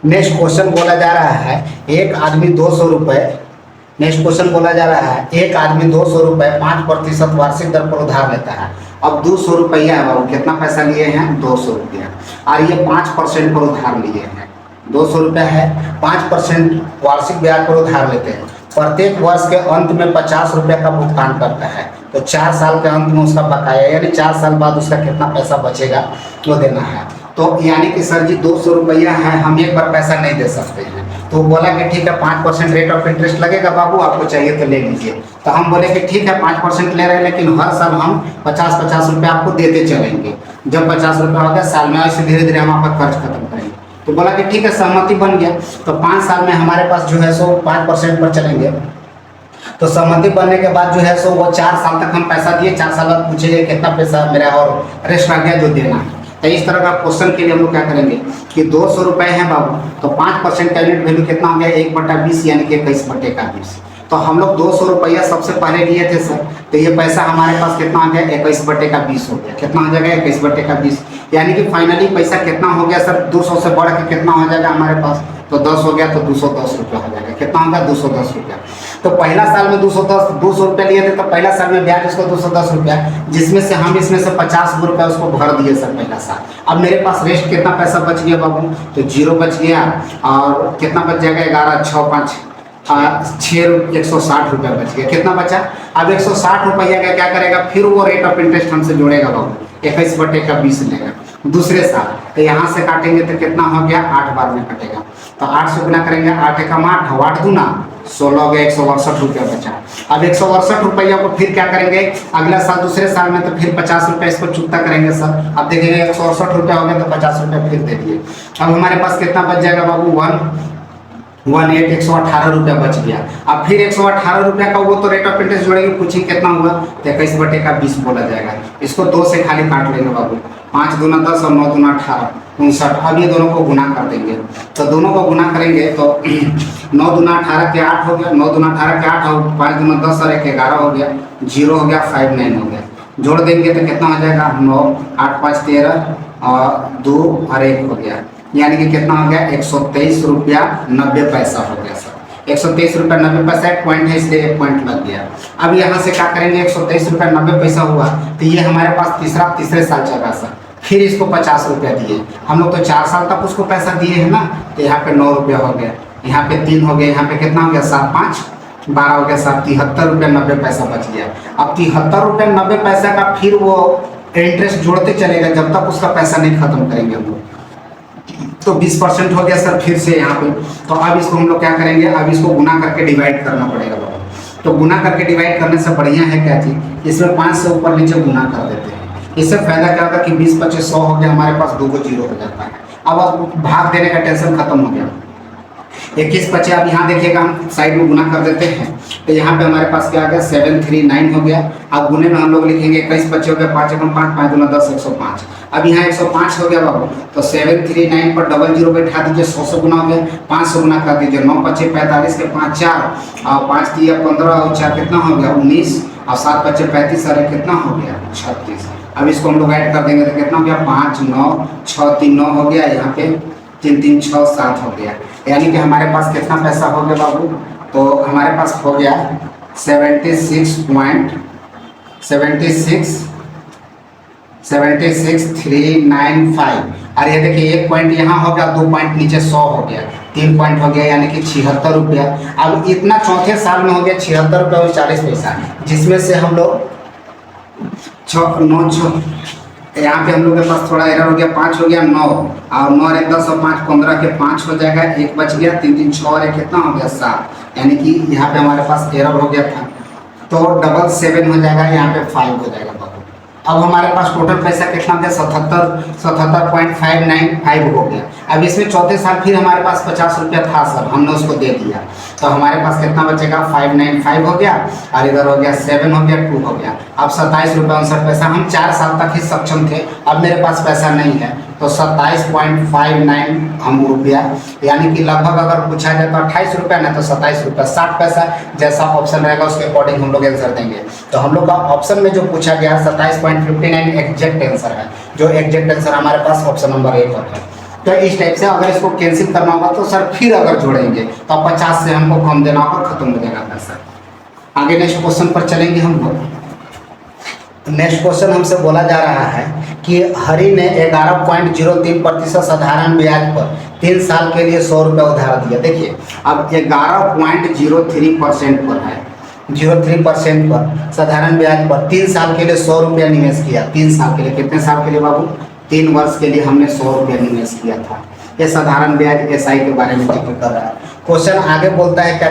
नेक्स्ट क्वेश्चन बोला जा रहा है एक आदमी 200 रुपये, नेक्स्ट क्वेश्चन बोला जा रहा है एक आदमी 200 रुपये 5% वार्षिक दर पर उधार लेता है। अब 200 रुपया है बाबू, कितना पैसा लिए हैं 200 रुपया, और ये 5% पर उधार लिए हैं। 200 रुपया है, 5% वार्षिक ब्याज पर उधार लेते हैं, प्रत्येक वर्ष के अंत में 50 रुपये का भुगतान करता है। तो 4 साल के अंत में उसका बकाया यानी 4 साल बाद उसका कितना पैसा बचेगा वो देना है। तो यानी कि सर जी 200 रुपया है, हम एक बार पैसा नहीं दे सकते हैं। तो बोला कि ठीक है 5% रेट ऑफ इंटरेस्ट लगेगा बाबू, आपको चाहिए तो ले लीजिए। तो हम बोले कि ठीक है 5% ले रहे हैं, लेकिन हर साल हम 50-50 रुपये आपको देते चलेंगे। जब 50 रुपया हो गया साल में, ऐसे धीरे धीरे हम आपका कर्ज खत्म करेंगे। तो बोला कि ठीक है, सहमति बन गया। तो 5 साल में हमारे पास जो है सो 5% पर चलेंगे। तो सहमति बनने के बाद जो है सो वो 4 साल तक हम पैसा दिए, 4 साल बाद पूछेंगे कितना पैसा मेरा और रेस्ट रह गया जो देना है। तो इस तरह का क्वेश्चन के लिए हम लोग क्या करेंगे कि 200 रुपये हैं बाबू, तो 5% का यूनिट वैल्यू कितना हो गया 1/20 यानी कि 21/20। तो हम लोग 200 रुपया सबसे पहले लिए थे सर, तो ये पैसा हमारे पास कितना आ गया 21/20 हो गया। कितना हो जाएगा 21/20, यानी कि फाइनली पैसा कितना हो गया सर 200 से बढ़ के कितना हो जाएगा हमारे पास, तो 10 हो गया, तो 210 रुपया हो जाएगा। कितना होगा 210 रुपया। तो पहला साल में 200 रुपया लिए थे, तो पहला साल में ब्याज उसको 210 रुपया, जिसमें से हम इसमें से 50 रुपया उसको भर दिए सर पहला साल। अब मेरे पास रेस्ट कितना पैसा बच गया बाबू, तो 0 बच गया। और कितना बच जाएगा 11, 6, 5, 6, 160 रुपया बच गया। कितना बचा, अब 160 रुपया का क्या करेगा, फिर वो रेट ऑफ इंटरेस्ट हमसे जोड़ेगा बाबू, 21/20 लेगा दूसरे साल। तो यहाँ से काटेंगे तो कितना हो गया 8 बार में कटेगा। तो 8 से गुना करेंगे, 8 एकम 8, 8 दूना 16 हो गया, 168 रुपया बचा। अब 168 रुपया को फिर क्या करेंगे अगला साल दूसरे साल में, तो फिर 50 रुपया इसको चुकता करेंगे सर। अब देखेंगे 168 रुपया हो गया, तो 50 रुपया फिर दे दिए। अब हमारे पास कितना बच जाएगा बाबू 118 रुपया बच गया। अब फिर 118 रुपया का वो तो रेट ऑफ इंटरेस्ट जोड़ेंगे, पूछिए कितना हुआ, तो 21/20 बोला जाएगा। इसको 2 से खाली काट लेंगे बाबू, 5 दूना 10 और 9 दूना 18, 59। अब ये दोनों को गुना कर देंगे, तो दोनों को गुना करेंगे तो 9 दूना 18 के 8 हो गया, 9 दूना 18 के 8 और 5 दूना 10 और 1 11 हो गया, 0 हो गया, 59 हो गया। जोड़ देंगे तो कितना हो जाएगा 9, 8, 5, 13 और 2 और 1 हो गया, यानी कि कितना हो गया 123 रुपया 90 पैसा हो गया सर। 123 रुपया 90 पैसा, एक पॉइंट है इसलिए एक पॉइंट लग गया। अब यहाँ से क्या करेंगे 123 रुपया 90 पैसा हुआ, तो ये हमारे पास तीसरे साल चला सर। फिर इसको 50 रुपया दिए, हम लोग तो 4 साल तक उसको पैसा दिए हैं ना, तो यहाँ पे 9 रुपया हो गया, यहाँ पे 3 हो गया, यहाँ पे कितना हो गया 7, 5, 12 हो गया, 7, 73 रुपया 90 पैसा बच गया। अब 73 रुपया 90 पैसा का फिर वो इंटरेस्ट जोड़ते चलेगा जब तक उसका पैसा नहीं खत्म करेंगे हम लोग। तो 20% हो गया सर फिर से यहाँ पे। तो अब इसको हम लोग क्या करेंगे, अब इसको गुना करके डिवाइड करना पड़ेगा बाबा। तो गुना करके डिवाइड करने से बढ़िया है क्या चीज, इसमें 5 से ऊपर नीचे गुना कर देते हैं। इससे फायदा क्या होगा कि 20, 25, 100 हो गया, हमारे पास 2 को 0 हो जाता है। अब भाग देने का टेंशन खत्म हो गया। 21 बचे, अब यहाँ देखिएगा हम साइड में गुना कर देते हैं, तो यहाँ पे हमारे पास क्या आ गया 739 हो गया। अब गुने में हम लोग लिखेंगे 21 बचे हो गया, 5 एकम 5, 5 दूना 10, 105। अब यहाँ 105 हो गया बाबू, तो 739 पर 00 बैठा दीजिए, 100 से गुना हो गया, 5 से गुना कर दीजिए, 9 बचे 45 के 5 4 और 5 दिया 15 और 4 कितना हो गया 19 और 7 बचे 35 और कितना हो गया 36। अब इसको हम लोग ऐड कर देंगे तो कितना हो गया 5 9 6 3 9 हो गया, यहाँ पे 3 3 6 7 हो गया, यानी कि हमारे पास कितना पैसा हो गया बाबू, तो हमारे पास हो गया 76,395। और ये देखिए 1 पॉइंट यहाँ हो गया, 2 पॉइंट नीचे 100 हो गया, 3 पॉइंट हो गया, यानी कि 76 रुपया। अब इतना चौथे साल में हो गया 76 रुपया और 40 पैसा, जिसमें से हम लोग 9 यहाँ पे हम लोग के पास थोड़ा एरर हो गया, 5 हो गया 9 और 9 1 10 और 5 15 के 5 हो जाएगा, 1 बच गया, 3 3 6 और 1 कितना हो गया 7, यानी कि यहाँ पे हमारे पास एरर हो गया था, तो 777 हो जाएगा, यहाँ पे 5 हो जाएगा। अब हमारे पास टोटल पैसा कितना गया 77.595 हो गया। अब इसमें चौथे साल फिर हमारे पास 50 रुपया था सर, हमने उसको दे दिया, तो हमारे पास कितना बचेगा 595 हो गया, और इधर हो गया 7 हो गया, 2 हो गया। अब 27 रुपया 59 पैसा, हम 4 साल तक ही सक्षम थे, अब मेरे पास पैसा नहीं है, तो 27.59 हम रुपया, यानी कि लगभग अगर पूछा जाए तो 28 रुपया नहीं तो 27 रुपया 60 पैसा, जैसा ऑप्शन रहेगा उसके अकॉर्डिंग हम लोग आंसर देंगे। तो हम लोग का ऑप्शन में जो पूछा गया 27.59 एग्जैक्ट आंसर है, जो एग्जैक्ट आंसर हमारे पास ऑप्शन नंबर 1 पर है। तो इस टाइप से अगर इसको कैंसिल करना होगा तो सर फिर अगर जोड़ेंगे तो 50 से हमको कम देना होगा, खत्म हो जाएगा पैसा। आगे नेक्स्ट क्वेश्चन पर चलेंगे हम लोग। नेक्स्ट क्वेश्चन हमसे बोला जा रहा है कि हरि ने 11.03% साधारण ब्याज पर 3 साल के लिए 100 रुपये उधार दिया। देखिए अब 11.03% पर है, 0.03% पर साधारण ब्याज पर 3 साल के लिए 100 रुपया निवेश किया। 3 साल के लिए, कितने साल के लिए बाबू? 3 वर्ष के लिए हमने 100 रुपया निवेश किया था। ये साधारण ब्याज एसआई के बारे में जिक्र कर रहा है। क्वेश्चन आगे बोलता है क्या?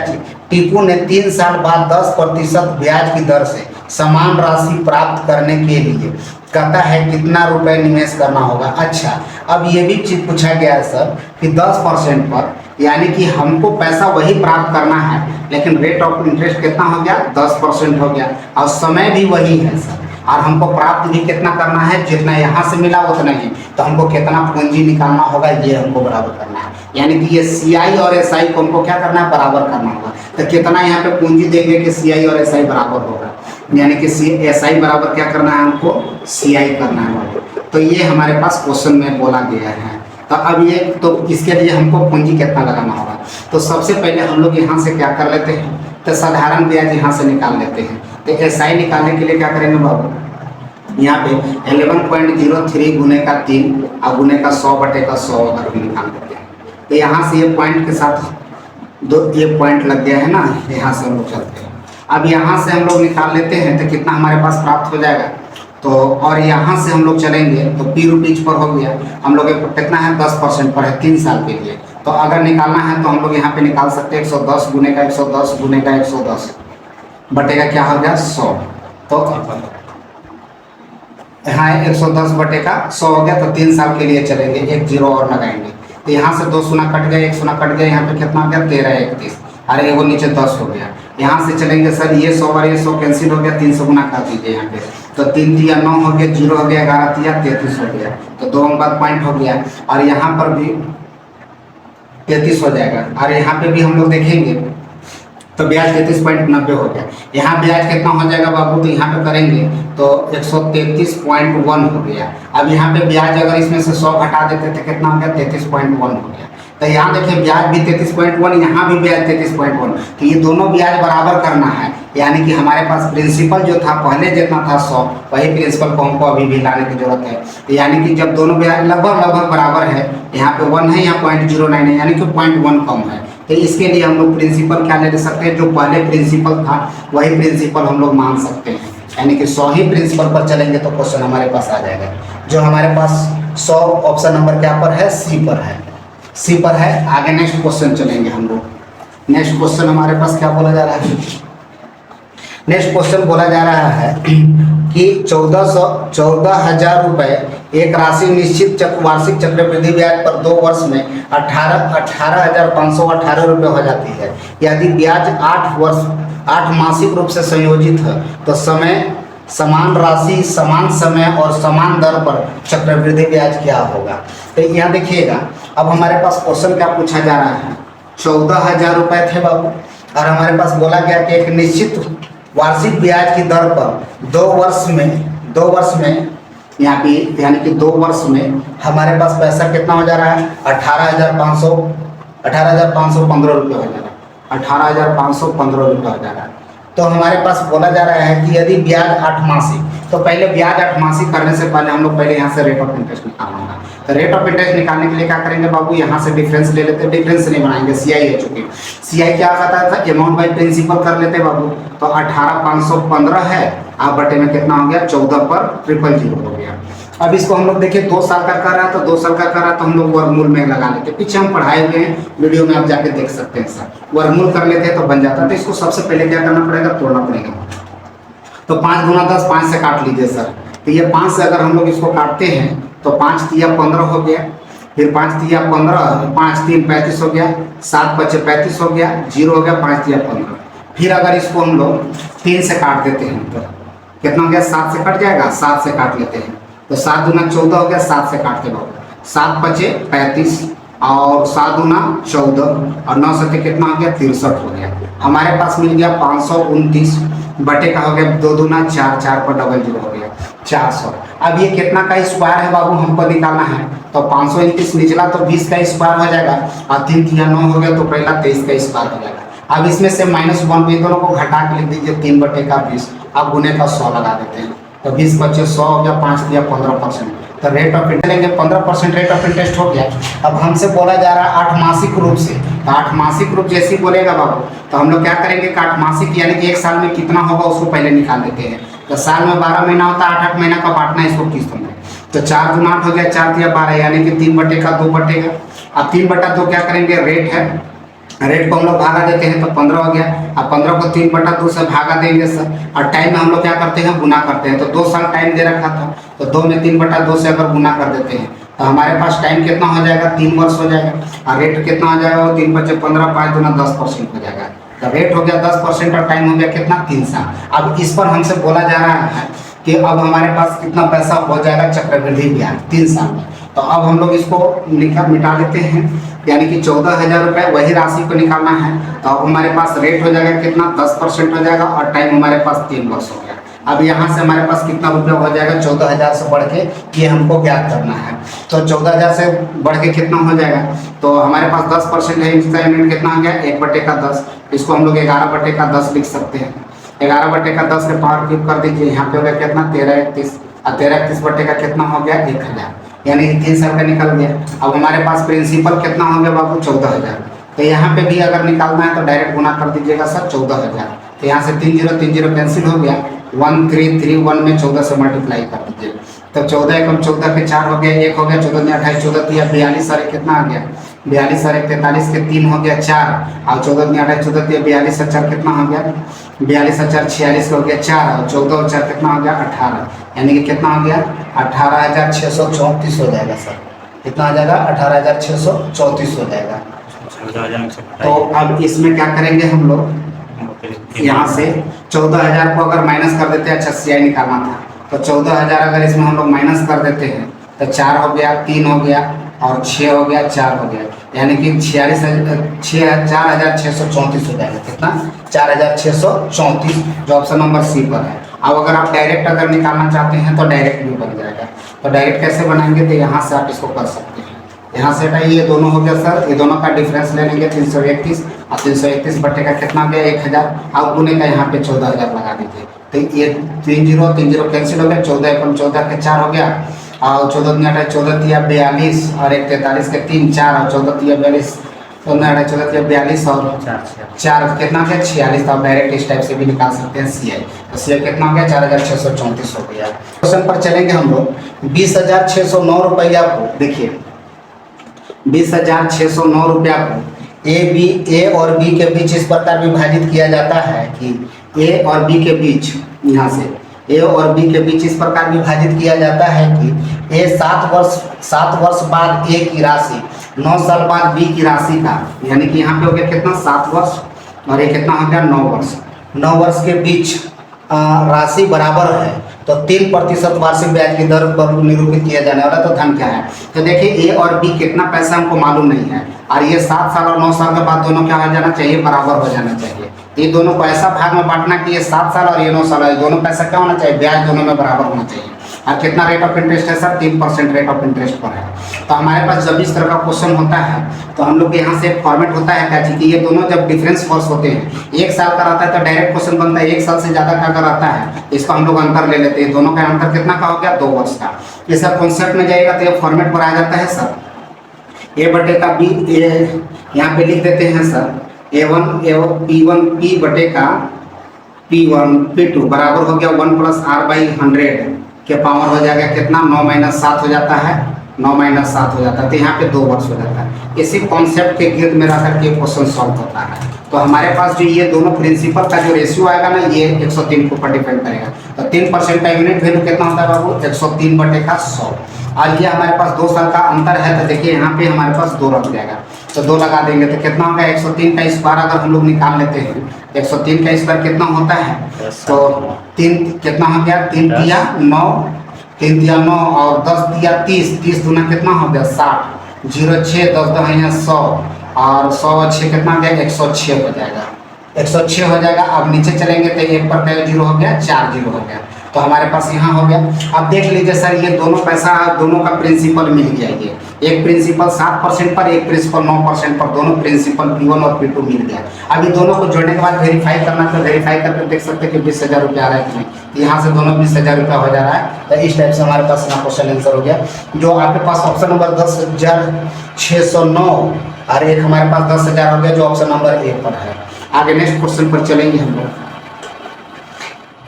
टीपू ने 3 साल बाद 10% ब्याज की दर से समान राशि प्राप्त करने के लिए कहता है कितना रुपए निवेश करना होगा। अच्छा, अब ये भी चीज पूछा गया है सर कि 10% पर, यानी कि हमको पैसा वही प्राप्त करना है, लेकिन रेट ऑफ इंटरेस्ट कितना हो गया? 10% हो गया, और समय भी वही है सर, और हमको प्राप्त भी कितना करना है? जितना यहाँ से मिला उतना ही। तो हमको कितना पूंजी निकालना होगा, ये हमको बराबर करना है। यानी कि ये सीआई और एसआई को हमको क्या करना है? बराबर करना होगा। तो कितना यहाँ पे पूंजी देंगे कि सीआई और एसआई बराबर होगा, यानी कि एसआई बराबर क्या करना है? हमको सीआई करना है। तो ये हमारे पास क्वेश्चन में बोला गया है। तो अब ये, तो इसके लिए हमको पूंजी कितना लगाना होगा? तो सबसे पहले हम लोग यहाँ से क्या कर लेते हैं? तो साधारण ब्याज यहाँ से निकाल लेते हैं। तो एसआई निकालने के लिए क्या करेंगे बाबू? यहाँ पे 11.03 गुने का 3 और गुने का 100/100 अगर हम निकाल देते हैं, तो यहाँ से ये पॉइंट के साथ ये पॉइंट लग गया है ना, यहाँ से हम लोग चलते हैं। अब यहाँ से हम लोग निकाल लेते हैं तो कितना हमारे पास प्राप्त हो जाएगा? तो और यहाँ से हम लोग चलेंगे तो पी रुपीज पर हो गया। हम लोग कितना है? 10% पर है 3 साल के लिए। तो अगर निकालना है तो हम लोग यहाँ पे निकाल सकते हैं 110 गुने का 110 गुने का 110 बटेगा क्या हो गया? 100। तो यहाँ 110/100 हो गया। तो 3 साल के लिए चलेंगे, 1 0 और लगाएंगे। तो यहाँ से 2 शून्य कट गया, 1 शून्य कट गया, यहाँ पे कितना हो गया? 13 31, अरे वो नीचे 10 हो गया। यहाँ से चलेंगे सर, ये 100 और ये 100 कैंसिल हो गया, 300 गुना कर दीजिए यहाँ पे। तो 3 तिया 9 हो गया, 0 हो गया, 11 तिया 33 हो गया। तो 2 अंक बाद पॉइंट हो गया, और यहाँ पर भी 33 हो जाएगा। और यहाँ पे भी हम लोग देखेंगे तो ब्याज 33.90 हो गया। यहाँ ब्याज कितना हो जाएगा बाबू? तो यहाँ पे करेंगे तो 133.1 हो गया। अब यहाँ पे ब्याज अगर इसमें से 100 घटा देते तो कितना हो गया? 33.1 हो गया। तो यहाँ देखिए ब्याज भी 33.1, यहाँ भी ब्याज 33.1। तो ये दोनों ब्याज बराबर करना है, यानी कि हमारे पास प्रिंसिपल जो था पहले जितना था 100, वही प्रिंसिपल को हमको अभी भी लाने की जरूरत है। तो यानी कि जब दोनों ब्याज लगभग बराबर है, यहाँ पे 1 है, यहाँ 0.09 है, यानी कि 0.1 कम है। तो इसके लिए हम लोग प्रिंसिपल क्या ले सकते हैं? जो पहले प्रिंसिपल था वही प्रिंसिपल हम लोग मान सकते हैं, यानी कि 100 ही प्रिंसिपल पर चलेंगे तो क्वेश्चन हमारे पास आ जाएगा। जो हमारे पास 100 ऑप्शन नंबर क्या पर है? सी पर है, सी पर है। आगे नेक्स्ट क्वेश्चन चलेंगे हम लोग। नेक्स्ट क्वेश्चन हमारे पास क्या बोला जा रहा है? नेक्स्ट क्वेश्चन बोला जा रहा है कि 14,000 रुपये एक राशि निश्चित वार्षिक चक्रवृद्धि ब्याज पर 2 वर्ष में 18,518 रुपये हो जाती है। यदि ब्याज 8 मासिक रूप से संयोजित है तो समान राशि, समान समय और समान दर पर चक्रवृद्धि ब्याज क्या होगा? तो यहाँ देखिएगा, अब हमारे पास क्वेश्चन क्या पूछा जा रहा है? 14,000 रुपये थे बाबू, और हमारे पास बोला गया कि एक निश्चित वार्षिक ब्याज की दर पर 2 वर्ष में यहाँ पे, यानी कि 2 वर्ष में हमारे पास पैसा कितना हो जा रहा है? 18,515 रुपये हो जा रहा है। 18,515 रुपये हो जा रहा है। तो हमारे पास बोला जा रहा है कि यदि ब्याज 8 मासिक, तो पहले ब्याज 8 मासिक करने से पहले हम लोग पहले यहाँ से रेट ऑफ इंटरेस्ट निकालना होगा। तो रेट ऑफ इंटरेस्ट निकालने के लिए क्या करेंगे बाबू? यहाँ से डिफरेंस ले लेते हैं। डिफरेंस नहीं बनाएंगे, सीआई है चुकी। सीआई क्या कहता था? अमाउंट बाई प्रिंसिपल कर लेते बाबू। तो 18,515 है, आप बटे में कितना हो गया? 14 पर 000 हो गया। अब इसको हम लोग देखिए 2 साल का कर रहा है, तो 2 साल का कर रहा है तो हम लोग वर्गमूल में लगा लेते हैं। पीछे हम पढ़ाए हुए हैं, वीडियो में आप जाके देख सकते हैं सर। वर्गमूल कर लेते हैं तो बन जाता है। तो इसको सबसे पहले क्या करना पड़ेगा? तोड़ना पड़ेगा। तो 5 गुना 10, 5 से काट लीजिए सर। तो ये 5 से अगर हम लोग इसको काटते हैं तो 5 तिया 15 हो गया, फिर 5 तिया 15, 5 3 35 हो गया, 7 5 35 हो गया, 0 हो गया, 5 तिया 15। फिर अगर इसको हम लोग 3 से काट देते हैं तो कितना हो गया? 7 से कट जाएगा, 7 से काट लेते हैं तो 7 दूना 14 हो गया, 7 से काटते रहो। 7 5 35 और 7 दूना 14 और 9 से कितना हो गया? 63 हो गया। हमारे पास मिल गया 529 बटे का हो गया 2 दूना 4, 4 पर 00 हो गया 400। अब ये कितना का स्क्वायर है बाबू? हमको निकालना है। तो 529 निचला तो 20 का स्क्वायर हो जाएगा, और 3 तिया 9 हो गया तो पहला 23 का स्क्वायर हो जाएगा। अब इसमें से -1 ये दोनों को घटा के लिख दीजिए, 3 बटे का 20। अब गुने का 100 लगा देते हैं तो 20 बचे 100 हो गया, 5 दिया 15%। तो रेट ऑफ इंटरेस्ट लेंगे 15% रेट ऑफ इंटरेस्ट हो गया। अब हमसे बोला जा रहा है 8 मासिक रूप से, तो 8 मासिक रूप जैसे ही बोलेगा बाबू तो हम लोग क्या करेंगे कि 8 मासिक यानी कि एक साल में कितना होगा उसको पहले निकाल देते हैं। तो साल में 12 महीना होता है, 8-8 महीना का बांटना है इसको किस्तों में। तो 4 दूना 8 हो गया, 4 तिया 12 यानी कि 3/2 बटेगा। अब 3/2 क्या करेंगे, रेट है, रेट को हम लोग भागा देते हैं तो 15 हो गया। अब 15 को 3/2 से भागा देंगे सर। और टाइम में हम लोग क्या करते हैं, गुना करते हैं। तो 2 साल टाइम दे रखा था तो 2 में 3/2 से अगर गुना कर देते हैं तो हमारे पास टाइम कितना हो जाएगा, 3 वर्ष हो जाएगा। और रेट कितना हो जाएगा, वो 3 बचे 15, 5 दूना 10% हो जाएगा। तो रेट हो गया 10% और टाइम हो गया कितना, 3 साल। अब इस पर हमसे बोला जा रहा है कि अब हमारे पास कितना पैसा हो जाएगा चक्रवृद्धि ब्याज 3 साल में। तो अब हम लोग इसको मिटा लेते हैं, यानी कि 14,000 रुपये वही राशि को निकालना है। तो अब हमारे पास रेट हो जाएगा कितना, 10% हो जाएगा और टाइम हमारे पास 3 वर्ष हो गया। अब यहाँ से हमारे पास कितना रुपया हो जाएगा, 14,000 से बढ़ के ये हमको ज्ञात करना है। तो 14,000 से बढ़ के कितना हो जाएगा, तो हमारे पास 10% है, इसका यूनिट कितना हो गया, 1/10। इसको हम लोग 11/10 लिख सकते हैं। 11/10 के पावर क्यूब कर दीजिए, यहाँ पे हो गया कितना, 1331। और 1331 का कितना हो गया, 1,000, यानी कि 3 साल का निकल गया। अब हमारे पास प्रिंसिपल कितना हो गया बाबू, 14,000। तो यहाँ पे भी अगर निकालना है तो डायरेक्ट गुना कर दीजिएगा सर 14,000। तो यहाँ से 3 0 कैंसिल हो गया, 1331 में 14 से मल्टीप्लाई कर दीजिए। तो 14 एकम 14 के 4 हो गया, 1 हो गया, 14 में 28, 14 तिया 42 और कितना आ गया, 42 और 43 के 3 हो गया 4 और 14 में 28, 14 तिया 42 और 4 कितना हो गया, 42 और 4 46 हो गया 4 और 14 और 4 कितना हो गया, 18, यानी कि कितना हो गया, 18,634 हो जाएगा सर। कितना आ जाएगा, 18,634 हो जाएगा। तो अब इसमें क्या करेंगे हम लोग, यहाँ से 14,000 को अगर माइनस कर देते हैं, अच्छा CI निकालना था, तो 14,000 अगर इसमें हम लोग माइनस कर देते हैं तो 4 हो गया, 3 हो गया और 6 हो गया, 4 हो गया, यानी कि 4,634 हो जाएगा। कितना, 4,634, जो ऑप्शन नंबर सी पर है। अब अगर आप डायरेक्ट अगर निकालना चाहते हैं तो डायरेक्ट भी बन जाएगा। तो डायरेक्ट कैसे बनाएंगे, तो यहाँ से आप इसको कर सकते हैं। यहाँ से हटाइए, ये दोनों हो गया सर, ये दोनों का डिफरेंस ले लेंगे 331 और 331 बटे का कितना गया, 1,000। अब गुने का यहाँ पे 14,000 लगा दीजिए। तो ये 3 0 कैंसिल हो गया, 14 एकम 14 के 4 हो गया और 14 में 28, 14 तिया 42 और 1 43 के 3 4 और 14 तिया 42, 14 14 तिया 42 और 4 कितना गया, 46। तो आप डायरेक्ट इस टाइप से भी निकाल सकते हैं CI। तो CI कितना हो गया, 4,634 हो गया। क्वेश्चन पर चलेंगे हम लोग। 20,609 रुपया को देखिए, 20,609 रुपया को ए और बी के बीच इस प्रकार विभाजित किया जाता है कि ए और बी के बीच, यहाँ से ए और बी के बीच इस प्रकार विभाजित किया जाता है कि ए 7 वर्ष बाद ए की राशि, 9 साल बाद बी की राशि का, यानी कि यहाँ पे हो गया कितना, 7 वर्ष और ये कितना हो गया, 9 वर्ष। 9 वर्ष के बीच राशि बराबर है तो 3% वार्षिक ब्याज की दर पर निरूपित किया जाने वाला तो धन क्या है। तो देखिए ए और बी कितना पैसा हमको मालूम नहीं है और ये 7 साल और 9 साल के बाद दोनों क्या हो जाना चाहिए, बराबर हो जाना चाहिए। ये दोनों को ऐसा भाग में बांटना कि ये 7 साल और ये 9 साल, दोनों पैसा क्या होना चाहिए, ब्याज दोनों में बराबर होना चाहिए। और कितना रेट ऑफ इंटरेस्ट है सर, 3% रेट ऑफ इंटरेस्ट पर है। तो हमारे पास जब इस तरह का क्वेश्चन होता है तो हम लोग यहाँ से फॉर्मेट होता है क्या कि ये दोनों जब डिफरेंस वर्ष होते हैं, 1 साल का रहता है तो डायरेक्ट क्वेश्चन बनता है, 1 साल से ज़्यादा का अगर रहता है इसको हम लोग अंतर ले लेते हैं। दोनों का अंतर कितना का हो गया, 2 वर्ष का। ये सब कॉन्सेप्ट में जाएगा तो ये फॉर्मेट पर आ जाता है सर। ए बटे का बी, यहाँ पे लिख देते हैं सर, P1 P बटे का P1 P2 बराबर हो गया 1 + R/100 के पावर हो जाएगा कितना, 9 - 7 हो जाता है, 9 - 7 हो जाता है। तो यहाँ पे 2 वर्ष हो जाता है। इसी कॉन्सेप्ट के गिर्द में रह करके क्वेश्चन सॉल्व होता है। तो हमारे पास जो ये दोनों प्रिंसिपल का जो रेशियो आएगा ना, ये 103 के ऊपर डिपेंड करेगा। तो 3% का यूनिट वैल्यू कितना होता है बाबू, 103 बटे का 100। और ये हमारे पास 2 साल का अंतर है तो देखिए यहाँ पे हमारे पास 2 रख जाएगा, तो 2 लगा देंगे तो कितना होगा, 103 का स्क्वायर अगर हम लोग निकाल लेते हैं, 103 का स्क्वायर कितना होता है, तो 3 कितना हो गया, 3 तिया 9, 3 तिया 9 और 10 तिया 30, 30 दूना कितना हो गया 60, 0 6 10 10 यहाँ 100 और 100 और 6 कितना हो गया, 106 हो जाएगा, 106 हो जाएगा। अब नीचे चलेंगे तो 1 पर 0 हो गया, 4 0 हो गया, तो हमारे पास यहाँ हो गया। अब देख लीजिए सर, ये दोनों पैसा, दोनों का प्रिंसिपल मिल गया। ये एक प्रिंसिपल 7% पर, एक प्रिंसिपल 9% पर, दोनों प्रिंसिपल P1 और P2 मिल गया। अभी दोनों को जोड़ने के बाद वेरीफाई करना, तो वेरीफाई करके देख सकते हैं कि 20,000 रुपया आ रहा है कि नहीं। तो यहाँ से दोनों 20,000 रुपया हो जा रहा है। तो इस टाइप से हमारे पास यहाँ क्वेश्चन आंसर हो गया। जो आपके पास ऑप्शन नंबर 10,609 और एक हमारे पास 10,000 हो गया, जो ऑप्शन नंबर ए पर है। आगे नेक्स्ट क्वेश्चन पर चलेंगे हम लोग।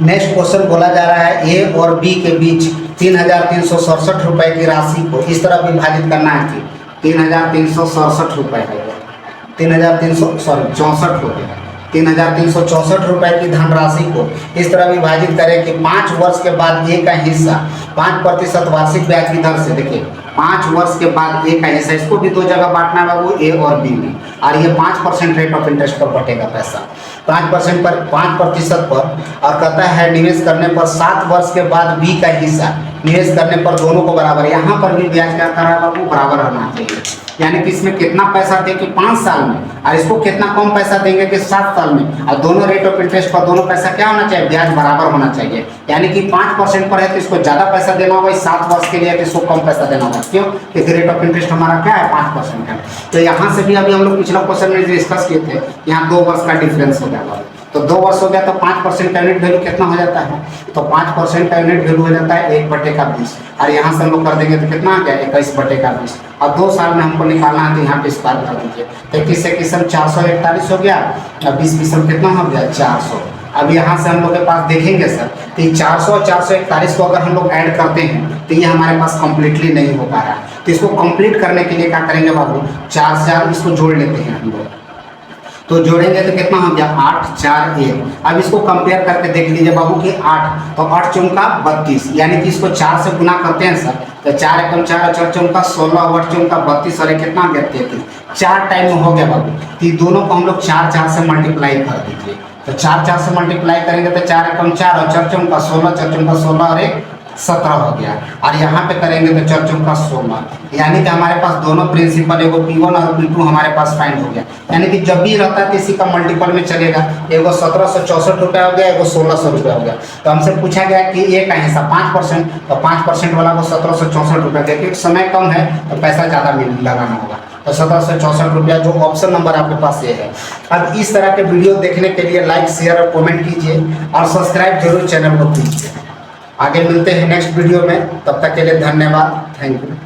नेक्स्ट क्वेश्चन बोला जा रहा है ए और बी के बीच 3,367 रुपए की राशि को इस तरह विभाजित करना है कि 3,367 रुपए है, 3,364 रुपये, 3,364 रुपए की धनराशि को इस तरह विभाजित करें कि 5 वर्ष के बाद ए का हिस्सा 5% वार्षिक ब्याज की दर से, देखिए 5 वर्ष के बाद ए का हिस्सा, इसको भी दो जगह बांटना है बाबू, ए और बी में, और ये 5% रेट ऑफ इंटरेस्ट पर बटेगा पैसा, 5% पर 5% पर। और कहता है निवेश करने पर 7 वर्ष के बाद बी का हिस्सा निवेश करने पर दोनों को बराबर, यहाँ पर भी ब्याज क्या कर रहा है बाबू, बराबर रहना चाहिए। यानी कि इसमें कितना पैसा देंगे 5 साल में, और इसको कितना कम पैसा देंगे कि 7 साल में, और दोनों रेट ऑफ इंटरेस्ट पर दोनों पैसा क्या होना चाहिए, ब्याज बराबर होना चाहिए। यानी कि 5% पर है तो इसको ज़्यादा पैसा देना होगा, 7 वर्ष के लिए तो इसको कम पैसा देना होगा। क्यों? क्योंकि रेट ऑफ इंटरेस्ट हमारा क्या है, 5% है। तो यहाँ से भी अभी हम लोग पिछला क्वेश्चन में डिस्कस किए थे, यहाँ 2 वर्ष का डिफरेंस हो गया। तो 2 वर्ष हो गया तो 5% का यूनिट वैल्यू कितना हो जाता है, तो 5% का यूनिट वैल्यू हो जाता है 1/20, और यहाँ से हम लोग कर देंगे तो कितना आ गया 21/20। और 2 साल में हमको निकालना है तो यहाँ पे स्क्वायर कर दीजिए। तो 21 से किस्म 441 हो गया, और 20 किस्म कितना हो गया 400। अब यहाँ से हम लोग के पास देखेंगे सर, तो 400 और 441 को अगर हम लोग ऐड करते हैं तो ये हमारे पास कम्प्लीटली नहीं हो पा रहा है। तो इसको कंप्लीट करने के लिए क्या करेंगे बाबू, 4 से 4 इसको जोड़ लेते हैं हम लोग, तो जोड़ेंगे तो कितना हो गया 8, 4, 1। अब इसको कंपेयर करके देख लीजिए बाबू कि 8, तो 8 चौका 32, यानी कि इसको 4 से गुना करते हैं सर, तो 4 एकम 4 और 4 चौका 16, 8 चौका 32 और कितना गया 33, 4 टाइम में हो गया बाबू। तो दोनों को हम लोग 4, 4 से मल्टीप्लाई कर दीजिए। तो 4, 4 से मल्टीप्लाई करेंगे तो 4 एकम 4 और 4 चौका 16, 4 चौका 16 और 1 17 हो गया, और यहाँ पे करेंगे तो 4 चौका 16, यानी कि हमारे पास दोनों प्रिंसिपल एगो P1 और P2 हमारे पास फाइंड हो गया। यानी कि जब भी रहता है किसी का मल्टीपल में चलेगा, एगो 1764 रुपया हो गया, एगो 1600 रुपया हो गया। तो हमसे पूछा गया कि ए का हिस्सा 5%, तो 5% वाला को 1764 रुपया, क्योंकि समय कम है तो पैसा ज़्यादा लगाना होगा, तो 1764 रुपया, जो ऑप्शन नंबर आपके पास ये है। अब इस तरह के वीडियो देखने के लिए लाइक, शेयर और कमेंट कीजिए, और सब्सक्राइब जरूर चैनल को कीजिए। आगे मिलते हैं नेक्स्ट वीडियो में, तब तक के लिए धन्यवाद, थैंक यू।